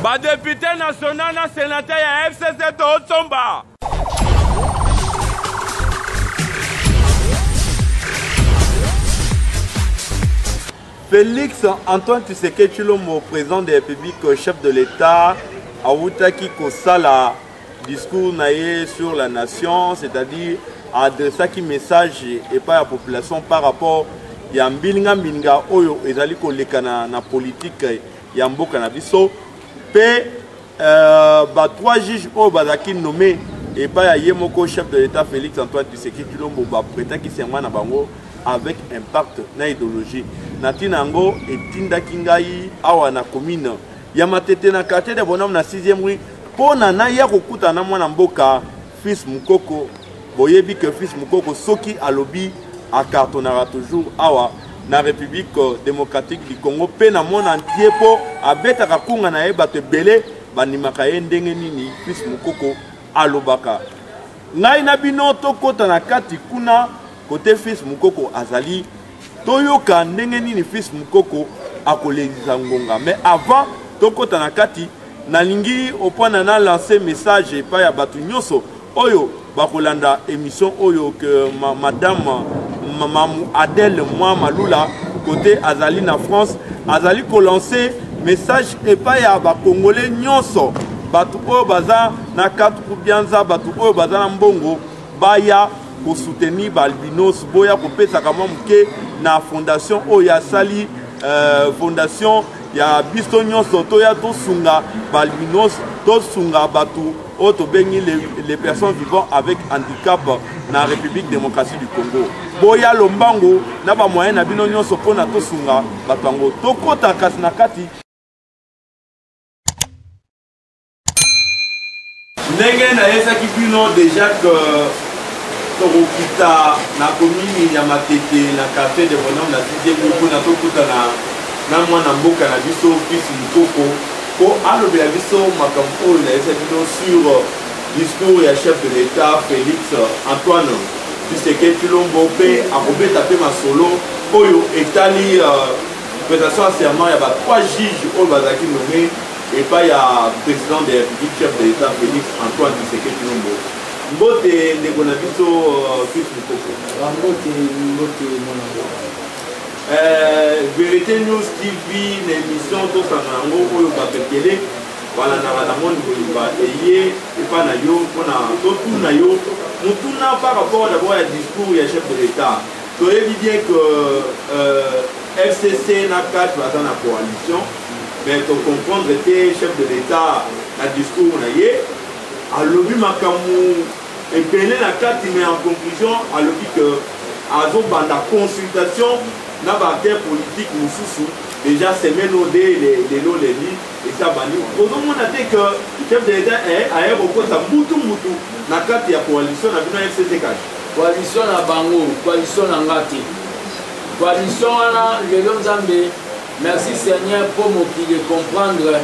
Député national na sénateur ya FCC Totsomba. Félix Antoine Tshisekedi Tshilombo, président de la République, chef de l'État, Aoutaki Kosala, discours naïe sur la nation, c'est-à-dire adresser un message et pas à la population par rapport à Mbilinga Mbilinga Oyo ezali koleka na politique ya mboka na biso pe ba trois juges au bazaki nommé et pas à Yemoko chef de l'État Félix Antoine Tshisekedi Tshilombo ba prêta qui serment na bango avec impact na idéologie natinango etinda kingai awa na commune ya matete na quartier de bonhomme na 6e rue pona na ya kokuta na mwana mboka fils Mukoko boyebi que fils Mukoko soki alobi a cartonara toujours awa na République démocratique du Congo pe na monde entier po abeta kakunga na ye bato belé banimaka ye ndenge nini fils Mukoko alobaka ngai na bino tokota na kati kuna côté fils Mukoko azali toyoka ndenge nini fils Mukoko akolekisa ngonga mais avant tokota na kati nalingi opona na lancer message pa ya batu nyonso oyo bakolanda émission oyo que madame Mamou Adèle moi Malula côté azali na France azali ko lancer message et pas ya ba congolais nyonso batu oyo baza na katu kubianza batu oyo baza na mbongo baya ko soutenir balbinos boya ko pesa kama mke na fondation oya sali fondation ya biso nyonso to ya to sunga balbinos to sunga batu oto bengi les personnes vivant avec handicap na République démocratique du Congo boya lombango na ba moyen na bino nyonso pona to sunga batango to kota kasi na kati ndenge na yesa ki bino déjà que tokokita na commune ya matete na quartier de bonhomme na 6e rue na tokuta na mwana mboka na biso fils Mukoko po alobela biso makambo oyo na yesa bino sur discours ya chef de l'État Félix Antoine Tshisekedi Tshilombo pe akobeta pe masolo oyo etali prestation à serment ya ba trois juges oyo bazaki nommé et pas ya président de la République chef de l'État Félix Antoine Tshisekedi Tshilombo mbote ndeko na biso fils Mukoko mbote mwana Vérité News TV l'émission tosanga yango oyo bapekele voilà na monde kolimba eye epa na yo pona totuna yo mutuna par rapport d'abord à discours ya chef de l'État toyebi bien que FCC na 4 baza na coalition mais to comprendre que chef de l'État na discours na ye alobi makambo epele na 4 mais en conclusion alobi que azo banda consultation na acteur politique mususu déjà semaine au dé les lots les lits et ça bani pour nous on a dit que chef de l'État est à aéroport mutu na kati ya coalition na bino FCC cash coalition na bango coalition na ngati coalition na lelo nzambe merci Seigneur pour mokili comprendre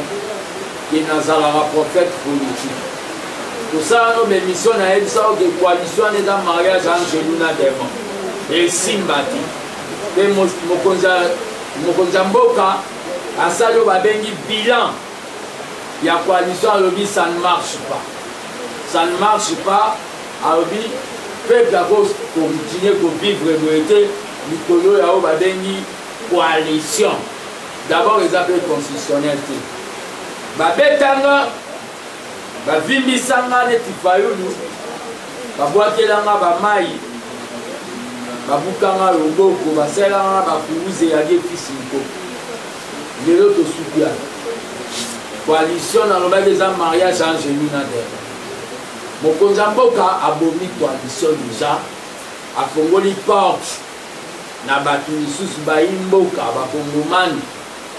que nazala prophète politique tout ça nos émissions na ebisa que coalition est dans mariage Angelina Demo et Simbati et mokonza mboka asali babengi bilan ya coalition alobi ça ne marche pas alobi peuple a continuer à vivre boete likolo ya o babengi coalition d'abord les appels constitutionnels babetanga bavimbisanga neti fayulu babwakelanga bamai babukanga loboko basalanga bakuruze yage fils Mukoko lelo tosukia coalition nalobaki eza mariage Angelina Demo mokonza mboka abomi coalition déjà afongoli porte na bato misusu bayi mboka bakongomani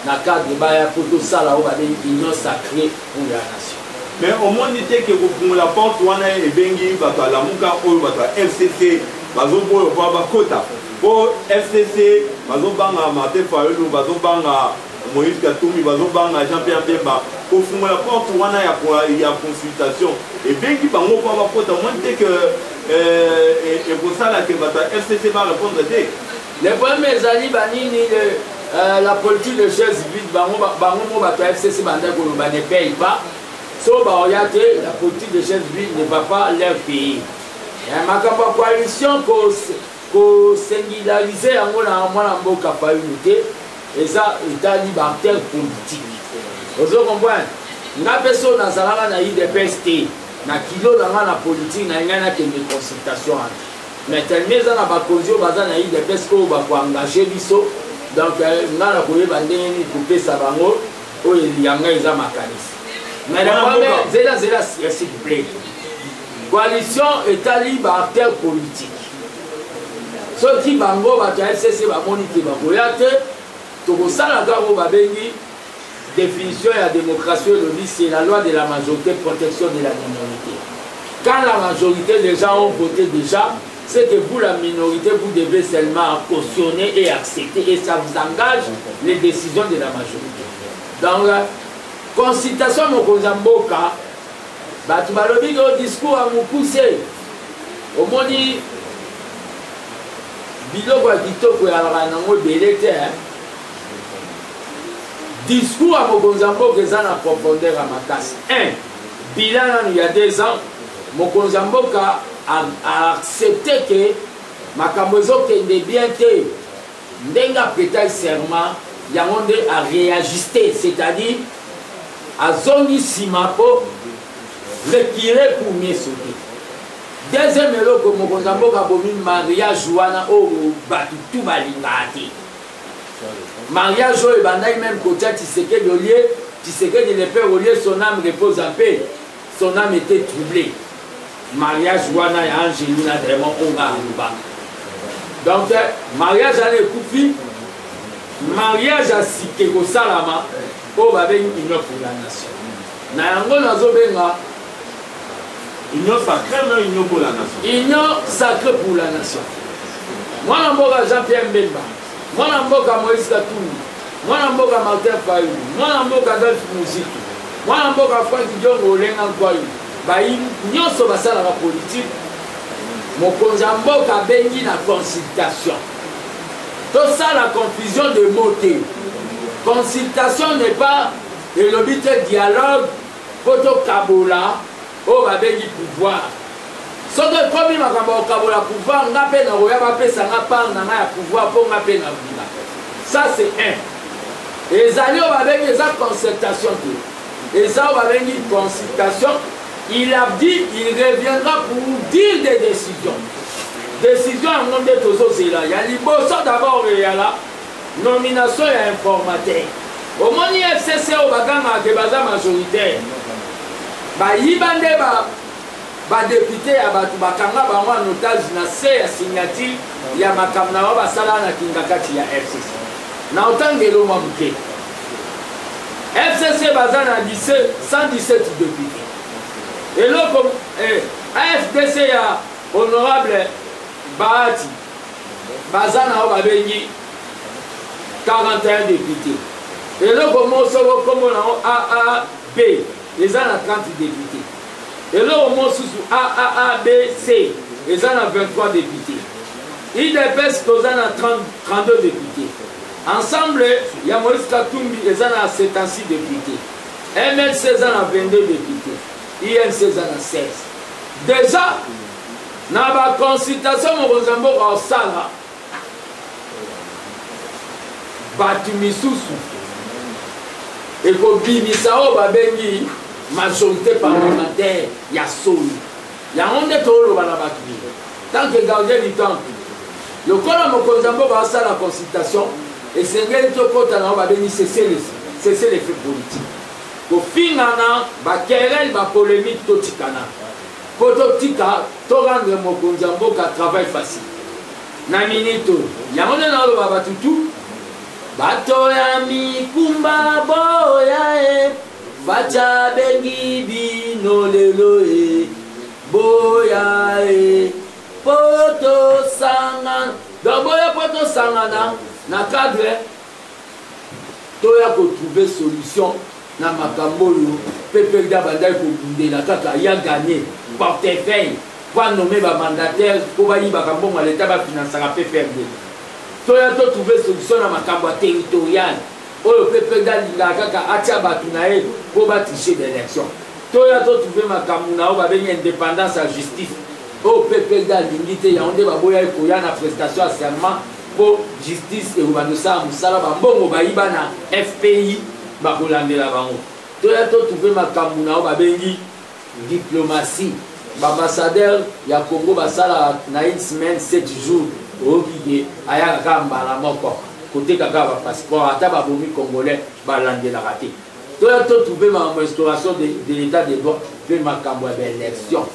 na cadre baya po tosala oyo babengi union sacrée pour la nation mais omoni te ke kofungola porte wana ebengi bato alamuka oyo bato ya FCC bazoboyo po bakota po FCC bazobanga Martin Fayulu bazobanga Moïse Katumbi bazobanga Jean-Pierre Bemba kofungola porte wana ya consultation ebengi bango po bakota omoni te ke ekosala ke bato ya FCC ba répondre te le problème ezali banini la politique de chaise vide, FCC ne paye pas. So, la politique de chaise vide ne va pas leur payer. Ma coalition pour singulariser en mboka pa unité et ça état libertaire politique. Vous comprenez? Nga peso na zalala na IDPST na kilo na politique na ngana ke de consultation. Mais tellement ça na ba kozio baza na IDPST ko ba ko engager biso donc nga na koyeba ndeni couper sa bango o yanga eza makanisi. Mais la s'il vous plaît. Coalition état libertaire politique. Ceux qui bango bato FCC bamoni ki bakoyate tokosala kaka babengi définition de la démocratie aujourd'hui, c'est la loi de la majorité, protection de la minorité. Quand la majorité des gens ont voté déjà, c'est que vous, la minorité, vous devez seulement cautionner et accepter, et ça vous engage les décisions de la majorité. Donc, la consultation de Mokonzamboka, tu vas le dire au discours à vous pousser. Au moins, biloko ya kitoko ya nango belete discours à Mokonzamboka eza na profondeur à makasi. 1. Bilan il y a 2 ans, Mokonzamboka a accepté que makambo ezokende bien te ndenga prêta serment yango nde a réajuster, c'est-à-dire azongi nsima po retirer pour mieux sauter. Deuxième eloko Mokonzamboka bomi mariage wana oyo batu tu balinga te. Mariage oyo ebandaki même côté Tshisekedi au lieu Tshisekedi le père au lieu son âme repose en paix, son âme était troublée. Mariage wana ya Angelina vraiment onga aluba. Donc mariage à l'écoufi, mariage à Sikeko Salama o babengi union pour la nation. Na yango nazobenga union sacrée mais union pour la nation. Union sacrée pour la nation. Moi namboka Jean-Pierre Mbemba. Moi namboka Moïse Katumbi. Moi namboka Martin Fayulu. Moi namboka Adolphe Muzitu. Moi namboka Franck Diongo Olenga Nkwayu. Bayi nyonso basala la politique. Mokonzamboka bengi na consultation. Tout ça la confusion de mots. Consultation n'est pas le but de dialogue. Poto Kabola. Oh babengi pouvoir. So que comme ma kamba kabola pouvoir nga pe na roya ba pesa nga pa na ya pouvoir pour nga pe na bina. Ça c'est 1. Et zali o babengi za concertation tout. Et ça o babengi consultation, il a dit il reviendra pour dire des décisions. Décision en nom de tozo c'est là. Il y a liboso d'abord il y a la nomination et informateur. Au moni FCC o baganga ke baza majoritaire. Ba yibande ba député ya batu bakanga bango en otage na se ya signature ya makambo na basala na kingakati ya FCC. Na otangelo mamuke. FCC baza na 117 députés. Et là comme AFDC ya honorable Bahati baza na babengi 41 députés. Et là comme on comme AAB ils ont 30 députés. Et là, au moins, sous A, B, C, ils ont 23 députés. IDPS, ils ont 32 députés. Ensemble, il y a Moïse Katumbi, ils ont 76 députés. MLC, ils ont 22 députés. INC, ils ont 16. Déjà, dans la consultation, Mokonzamboka au Sala, Batumisusu, et pour Bimisao, Babengi, majorité parlementaire, il y a Soli. Il y a un des taureaux dans la batterie. Tant que gardien du temple, le colon Mokonzamboka va faire la consultation et c'est un peu de cesser les faits politiques. Pour finir, il y a une polémique totikana. Pour totika, to rendre Mokonzamboka travail facile. Na minito, il y a un des tout. Bato ya mikumba boya Bacha bengi bino lelo boya poto sanga. Donc boya poto sanga na cadre toya ko trouver solution na makambo yo pepe da bandai ko bundela kaka ya gagner portefeuille pour nommer ba mandataire pour ba yi ba kambo ma l'état ba financer la PPRD. toya to trouver solution na makambo territorial oyo pe président lingaka kaka atia bato na ye po batricher d'élection toya to trouver makambo na oyo babengi indépendance ya justice oyo pe président alingi te yango nde baboya ekoya na prestation ya serment po justice ekoba kosala mosala bambongo bayiba na FPI bakolandela bango toya to trouver makambo na oyo babengi diplomatie baambassadeur ya Congo basala na une semaine 7 jours oyoki ayaka kaka mbala moko côté kaka ba passeport ata babomi congolais balandelaka te toya to trouver makambo restauration de l'état de droit mpe makambo ya baélection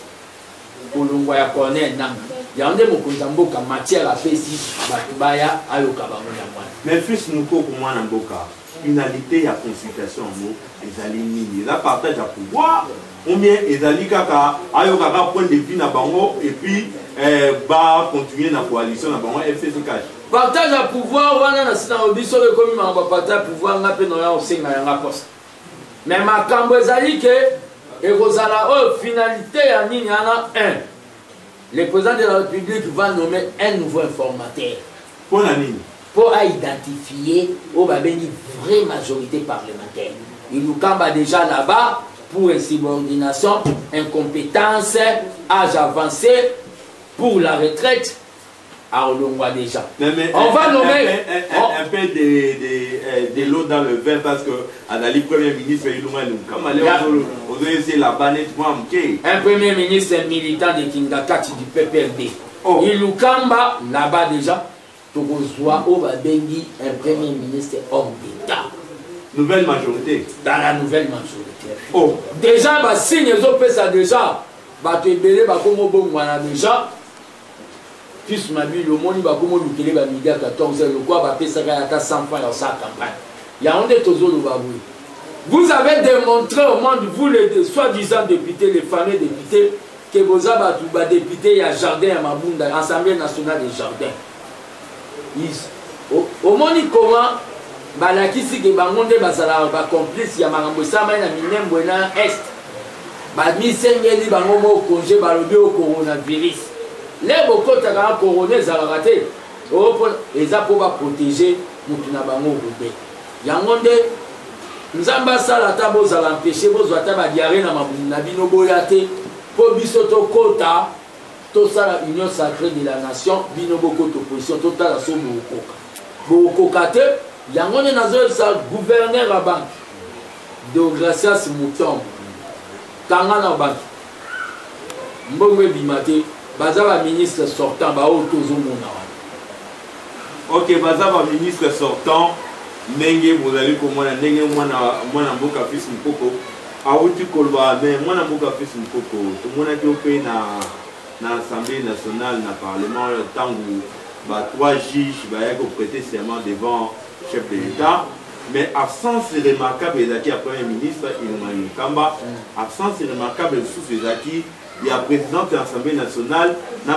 kolongwa ya corner nanga yango nde mokonzi ya mboka matière apesi bato baya ayoka bango ya mwana mais fils nukoko mwana mboka finalité ya consultation yango ezali nini eza partage ya pouvoir ou bien ezali kaka ayokaka point de vue na bango et puis ba continuer na coalition na bango FCC cash partage ya pouvoir wana na sina obiso ekomi makambo partage ya pouvoir nga mpe noya osenga yanga poste mais makambo ezali ke ekozala oyo finalité ya nini yana 1 le président de la République va nommer un nouveau informateur pour la nini pour identifier au babengi vraie majorité parlementaire il nous cambe déjà là-bas pour insubordination, incompétence, âge avancé, pour la retraite, à Olongwa déjà. On va nommer un peu de l'eau dans le verre parce que Adali, Premier ministre, un Premier ministre militant de Kingakati du PPRD. Il nous cambe là-bas déjà, pour au Babengi, un Premier ministre homme d'État. Nouvelle majorité. Dans la nouvelle majorité. Oh. Déjà, bah, signe ça déjà. Bah, tu es belé, bah, comme au bon, voilà, déjà. Puis, ma vie, le monde, bah, comme au Lukele, bah, midi à 14h, le quoi, bah, ça à 100 francs dans sa campagne. Il y a un des tozo le baboué. Vous avez démontré au monde, vous, les soi-disant députés, les fameux députés, que vous avez tout, bah, députés, il y a jardin à Mabunda, Assemblée nationale des jardins. Au monde, comment? Balakisi ke bango nde bazala ba complice ya makambo esama na minembo na est bamisengeli bango mo congé balobi o coronavirus le bokota ka corona ezalaka te eza po ba protéger mutu na bango bobe yango nde nzambe asala ata bozala empêché bozwa ata badiare na mabumu na bino boya te po biso tokota tosala union sacrée de la nation bino bokota opposition totala so bokoka te yango ne nazo sa gouverneur à banque Deogracias Mutombo kanga na banque mbongwe bimate baza ba ministre sortant ba otozo mona wana OK baza ba ministre sortant ndenge vous allez komona ndenge mwana mboka fils Mukoko awuti kolba mais mwana mboka fils Mukoko to mona ki ope na assemblée nationale na parlement tangu ba 3 juges ba yako prêter serment devant chef de l'État, mais absence remarquable des Premier ministre Ilunga Kamba, absence remarquable sous ces acquis, il y a président de l'Assemblée nationale, il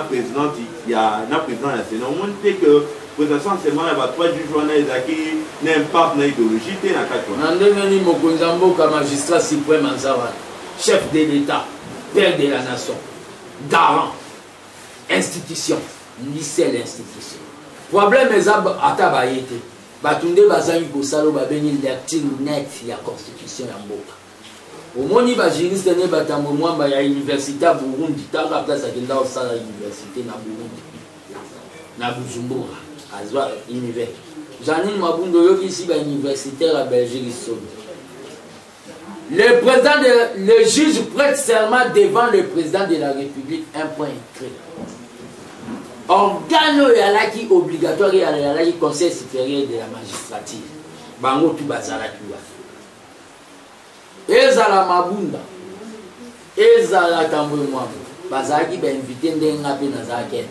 y a président national. On montre que présentation seulement il y a 3 juges des acquis, n'impact na idéologie, il y a 4 ans. Nandengani Mokonzambo comme magistrat suprême en Zawan, chef de l'État, père de la nation, garant, institution, lycée l'institution. Problème est à tabaïté. Batunde bazangi kosalo babeni lecture net ya constitution ya mboka omoni ba juriste ne batambo mwamba ya université ya Burundi taka place akenda osala université na Burundi na Bujumbura azwa université Janine Mabundo yoki ici ba universitaire à Belgique solo le juge prête serment devant le président de la République un point écrit. Organe yalaki obligatoire yalaki conseil supérieur de la magistrature bango tu bazalaki wa ezala Mabunda ezala Tambo Mwambo bazalaki ba invité ndenga pe nazaki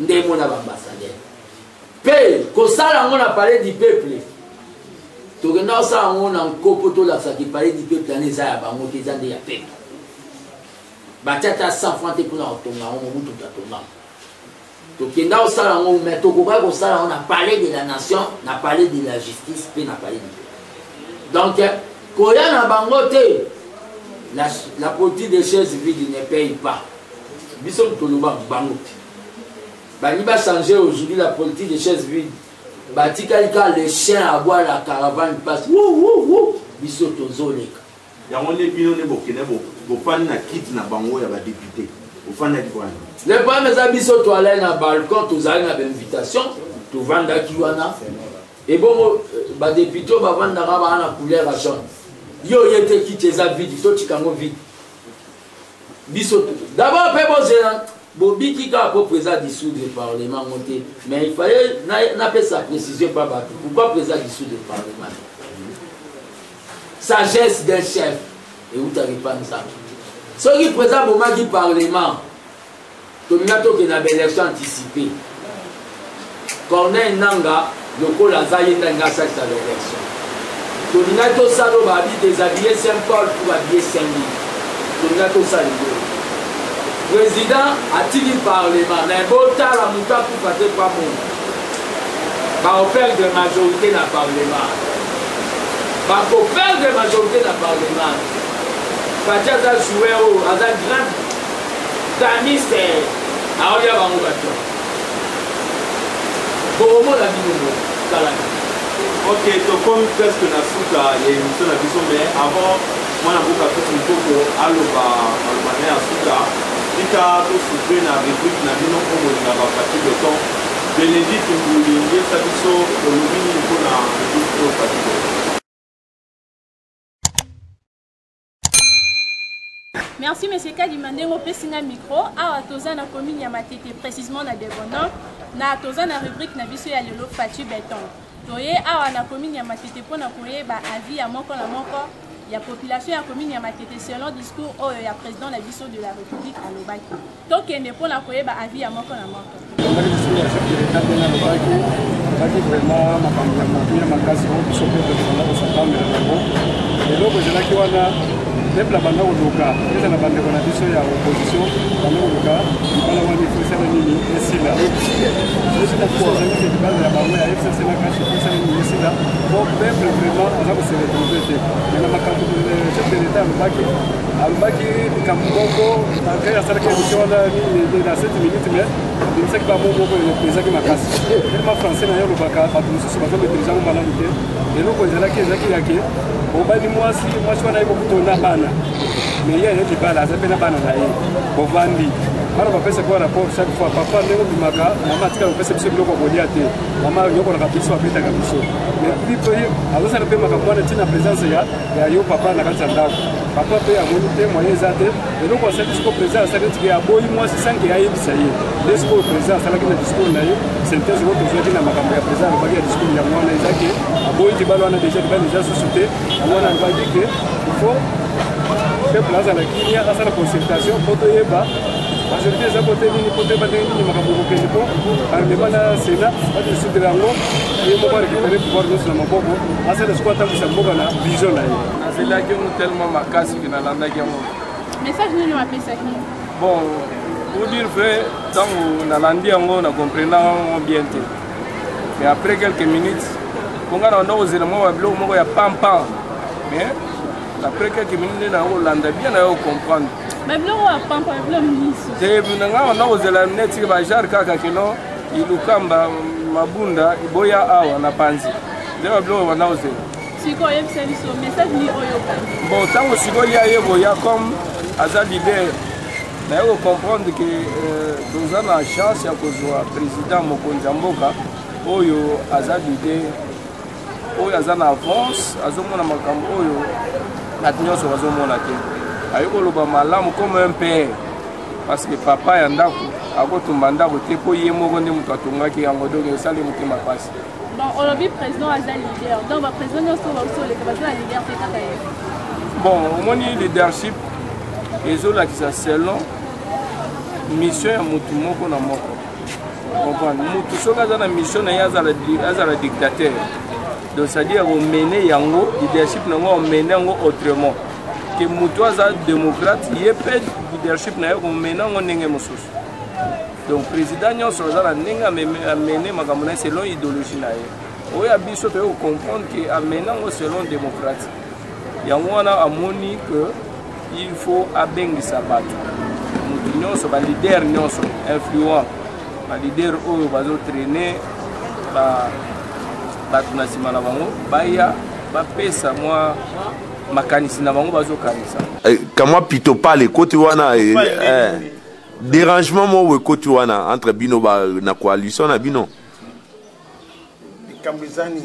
ndemo na ambassadeur pe kosala ngona parler du peuple tokenda osala ngona nkopo to la saki parler du peuple aneza ya bango kezande ya peuple batata 100 francs pour la otonga on mutu tatonga tokenda osala ngo mais tokoka ko sala on a parlé de la nation on a parlé de la justice puis on a parlé de donc koya na bango te la politique des chaises vides ne paye pas biso toloba bango Bani va changer aujourd'hui la politique des chaises vides. Bati quelqu'un les chiens à boire la caravane passe. Wouh. Biso tozoleka. Ya on est bien au Burkina Faso. Fan na kit na bango ya ba député. Au fan na quoi. Les premiers abisso to aller na balcon to za na invitation, to vanda kiwana. Et bon ba député ba vanda ba na couleur à jaune. Yo yete kit eza vide, to tikango vide. Biso d'abord pe bon Bobi qui a président dissoudre le Parlement monté, mais il fallait n'a pas sa précision par battu. Pourquoi président dissoudre le Parlement? Sagesse d'un chef. Et où t'arrives pas ça? Ce qui présente au du Parlement, Tominato qui a une élection anticipée. Corneille Nanga, le col a zaïe Nanga ça c'est l'élection. Tominato Salo va déshabiller Saint-Paul pour habiller Saint-Louis. Tominato Salo. Président a-t-il le Parlement, mais bon, t'as la mouta pour faire quoi mon? Par offert de majorité dans le Parlement. Par offert de majorité dans le Parlement. Parce que ça joué au grand damiste à Olia Bangobato. Bon, au moins la vie de ok, donc comme presque na souka, il y a une émission à vision, mais avant, moi, je vais faire un peu pour aller à souka. Ika to souffrir na rubrique na bino comme na ba partie de temps Bénédicte Mboulingue sabiso olobini ko na rubrique partie de temps. Merci M. Kadimande au Pessinga micro à toza na commune ya Matete précisément na Debono na toza na rubrique na biso ya lelo Fatu Béton toye awa na commune ya Matete pona koyeba avis ya moko na moko. Il y a population à la commune à Matete selon discours où il y a président de la vision de la République à Lobaki. Donc il y a pour la koyeba avis à moko na moko. Même la bande au Loka, les la bande de la vision et opposition, dans le Loka, il parle de l'Ifrique et Silla. Je suis d'accord avec le débat de la bande à FCC, la cache, et Silla. Bon, même le président, on va se retrouver. Mais la macaque de chef de l'État, Albaki, Kambogo, après la salle qui est sur la 7 minutes, mais il ne sait pas mon mot pour le président qui m'a cassé. Tellement français, d'ailleurs, le Baka, pas tout ce que je vais dire, malade. Et donc, on a qui au bas du mois, si moi je suis beaucoup de bana, mais il y a des balles, ça fait la banane là, au Vandi. Alors, on va faire quoi rapport chaque fois? Papa, le du maga, maman, tu vas faire ce bloc au Boliaté, maman, il y a un rapisso à Péta Gabisso. Mais puis, alors ça ne peut pas avoir une présence, il y a yo papa, la Gatsanda. Papa peut avoir une moyenne zate, et donc on sait que le président, ça veut dire qu'il y a beau, moi, c'est ça qui a eu, ça y est. Le discours président, ça veut dire que le discours là, c'est un thèse, votre joueur qui n'a pas de président, il va dire discours, il y a moins les acquis, à beau, il va déjà suscité. On a dit qu'il faut faire place à la Guinée, à la consultation, pour te y aller. Majorité des côtés, il faut te battre, il m'a pas par le débat Sénat, pas de sous de la loi, et on va récupérer le pouvoir de ce moment. À cette squat, vous avez une vision là. C'est là que nous tellement ma casse qui n'a pas de message nous nous appelle ça. Bon, pour dire vrai, dans la landie, on a compris bien. Mais après quelques minutes, on a nos éléments à bloc, il y a pam. Mais après quelques minutes, on a bien comprendre. Mais bloc à pam, bloc ministre. C'est on a osé la net, il va jar kaka kilo, il ukamba mabunda, iboya awa na panzi. C'est bloc on a osé. Si quoi il y a un message ni oyoka. Bon, tant que si quoi il y a comme Azad l'idée. Mais il faut comprendre que nous avons la chance de voir le président Mokonzi Mboka, qui a l'idée, qui a une avance, qui a une comme un père. Parce que papa est là, il a bon, on a vu le président a leader. Donc, le président a leader. Bon, mon leadership, et selon mission ya mutu moko na moko. Comprendre mutu soka za na mission na yazala dictateur. Donc c'est-à-dire on mener yango leadership na ngo on mener yango autrement. Que mutu aza démocrate, il peut leadership na yo on mener ngo ndenge mosusu. Donc président nyonso za na ndenge mener makambo na selon idéologie na ye. Oya biso pe comprendre que amener ngo selon démocrate. Yango wana amoni que il faut abengisa bato. Nous sommes leaders influents. ba leader oyo bazo traîner ba tunasima na bango baya ba pesa moi makanisi na bango bazo kanisa kamwa pito pale côté wana dérangement mo we côté wana entre bino ba na coalition na bino kambizani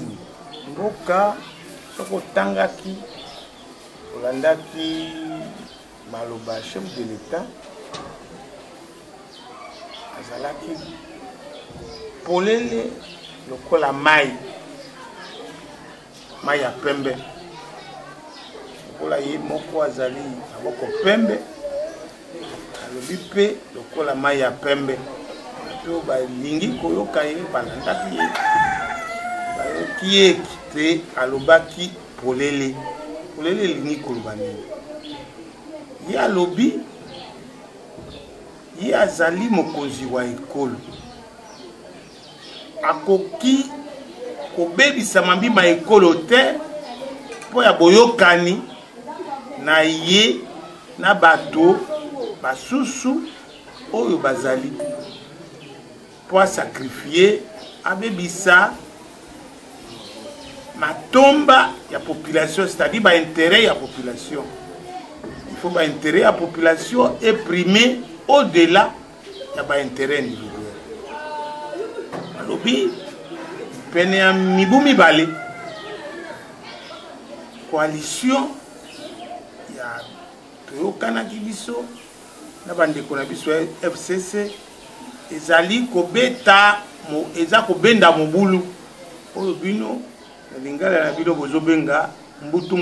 mboka soko tangaki olandaki maloba chef de l'état azalaki polele lokola mai ya pembe lokola ye moko azali aboko pembe alobi mpe lokola mai ya pembe to balingi koyoka ye balandaki ye bayoki ye te alobaki polele elingi koloba nini ye alobi ye azali mokonzi wa ekolo akoki kobebisa mambima ekolo te mpo ya boyokani na ye na bato basusu oyo bazali mpo asakrifie abebisa matomba ya population, c'est-à-dire ba intérêt ya population. Il faut ba intérêt ya population est primé au-delà ya ba intérêt individuel. Alobi pene ya mibu mibale coalition ya toyokana kibiso na bandeko na biso FCC ezali kobeta eza kobenda mobulu oyo bino lingala na bino bozobenga mbutu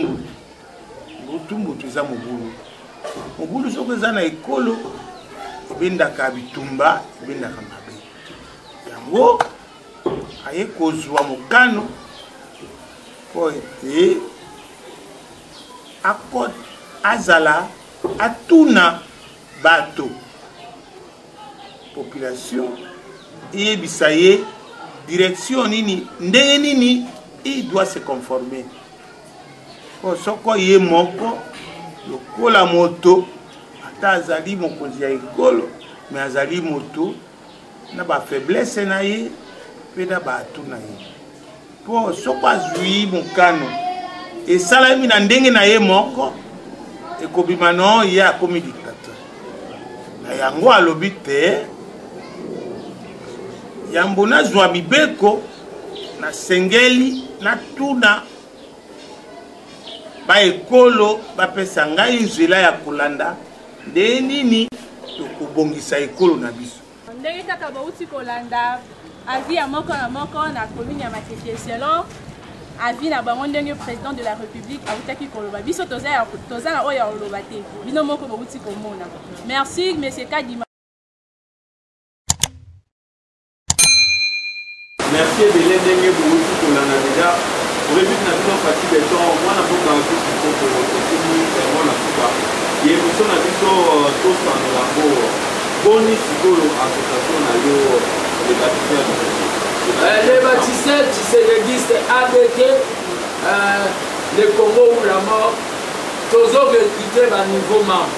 eza mobulu soko eza na ekolo ebendaka bitumba ebendaka mabe yango aye kozwa mokano po ete azala atuna bato population eyebisa ye direction nini ndenge nini il doit se conformer. Soko ye moko lokola moto ata azali mokonzi ya ekolo mais azali moto na ba faiblesse na ye pe na ba atu na ye po soko azwi mokano esalami na ndenge na ye moko ekobima no ye akomi dictateur na yango alobi te yambo nazwa mibeko na sengeli na tuna ba ekolo bapesa ngai nzela ya kolanda nde nini tokobongisa ekolo na biso ndenge kaka bauti kolanda avis ya moko na moko na commune ya Matete selon avis na bango ndenge président de la république autaki koloba biso toza na oyo oloba te bino moko bauti komona. Merci monsieur Kadima. Merci de l'aider pour tout le déjà. Pour les buts nationaux fatigués de temps, moi n'a pas garanti qu'il faut que moi n'a pas. Il y a une mission à tous en labo. Boni Sikolo association à l'eau des bâtisseurs. Les bâtisseurs, tu sais, l'existe ABT, le Congo ou la mort, tous autres recrutés à niveau membre.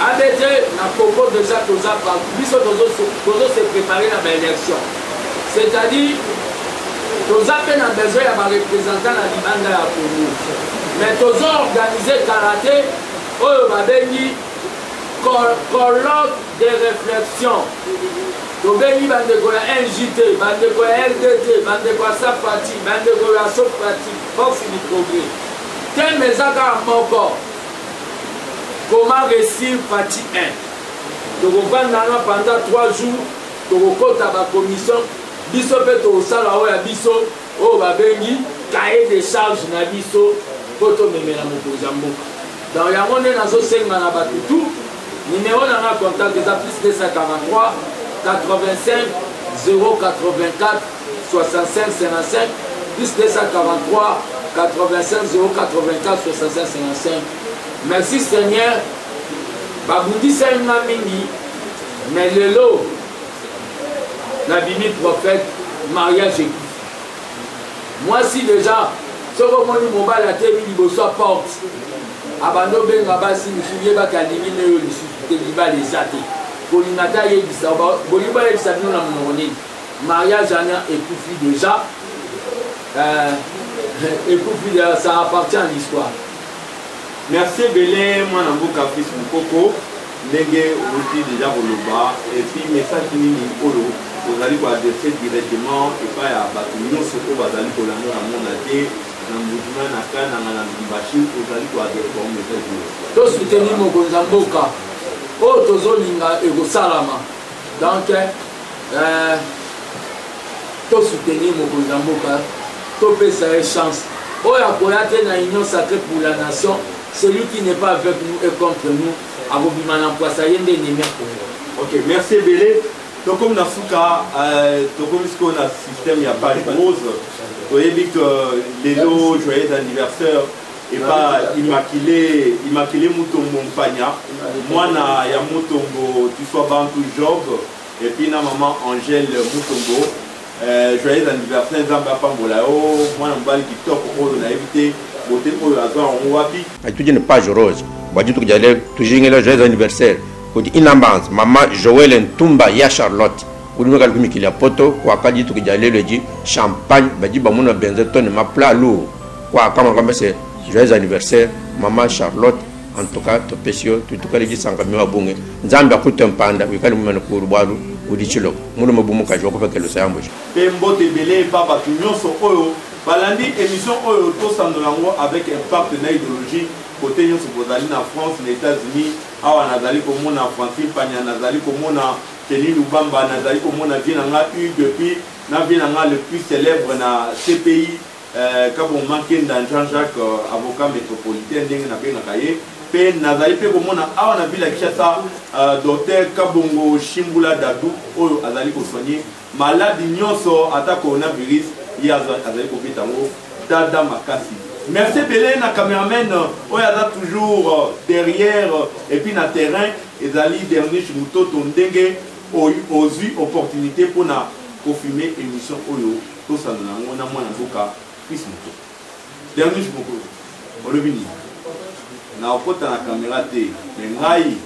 ABT, la Congo déjà, tous autres se préparer à l'élection. C'est-à-dire, nous avons besoin de représentants à l'Ibanda à Congo. Mais nous avons organisé karaté, nous avons colloque de réflexion. Nous avons un NJT, nous avons un LDT, nous avons un SAPATI, nous avons un SOPATI, force du progrès. Quel message à mon corps? Comment réussir partie 1? Nous avons pendant 3 jours, nous avons la commission. Biso peto osala oya biso o babengi cahier de charge na biso poto memela mokonzi ya mboka. Dans yango nde nazosenga na bato tout numéro na nga contact eza plus 243 85 084 65 55 plus 243 85 084 65 55. Merci Seigneur babundisa nga mingi mais lelo la Bible prophète, mariage écoute. Moi si déjà, ce que moi je m'en la tête, il soit porte. Abando ben rabasi, je suis pas qu'à l'éliminer les athées. kolingata yebisa bolingo yebisa bino na monoko nini mariage wana ekufi déjà ekufi ça appartient à l'histoire. Merci Belé mwana mboka fils Mukoko ndenge outi déjà koloba et puis message nini olo ozali ko adresser directement et pas ya bato nyonso oyo bazali kolanda na monde te na mbutuna na kana na Lubumbashi ozali ko adresser un message to soutenir mokonzi ya mboka oyo tozolinga ekosalama donc to soutenir mokonzi ya mboka topesa ye chance oyo akoya te na union sacrée pour la nation. Celui qui n'est pas avec nous et contre nous, ok, merci Belé. Donc comme Nasuka, comme on a un système, il n'y a pas de rose. Vous voyez que les lots, joyeux anniversaire, et pas immaculé Moutombo Mpanya. Moi, il y a Moutombo, tu sois Bantou Job, et puis na maman Angèle Moutombo. Joyeux anniversaire, Zamba Pambolao, moi, on va le TikTok, on a évité. Tu dis une page rose. Toujours un joyeux anniversaire. Inambance, maman Joël Ntumba ya Charlotte. Ou nous avons mis qu'il y a poto, quoi qu'a dit tout qui allait le dire champagne, badi bamona benzeton ma plat lourd. Quoi comme c'est joyeux anniversaire, maman Charlotte. En tout cas, to pesio, tout cas les dit sans camion à bunge. Zamba coûte un panda, oui, quand nous pour boire ou dit chilo. Mon maboumo kajo pour que le sambouche. Pembo de belé, papa, tout le monde so oyo. Balandi émission oyo to sandolango avec impact na idéologie côté nyonso bozali na France les États-Unis awa nazali komona Francine Panya nazali komona Kelly Lubamba nazali komona vienanga U depuis na vienanga le plus célèbre na CPI Kabon Mankenda Jean-Jacques avocat métropolitain ndenge na benga kaye pe nazali pe komona awa na ville ya Kinshasa docteur Kabongo Shimbula Dadou oyo azali ko soigner malade nyonso ata coronavirus. Dada Makasi. Merci Belé, na caméraman, on est toujours derrière et puis na terrain. Et Zali dernier Chimuto Tondenge ont eu opportunité pour na confirmer émission Oyo. Tout ça on a moins en tout cas. Dernier Chimuto. On le vini. Na okota na caméra té. Mais ngai.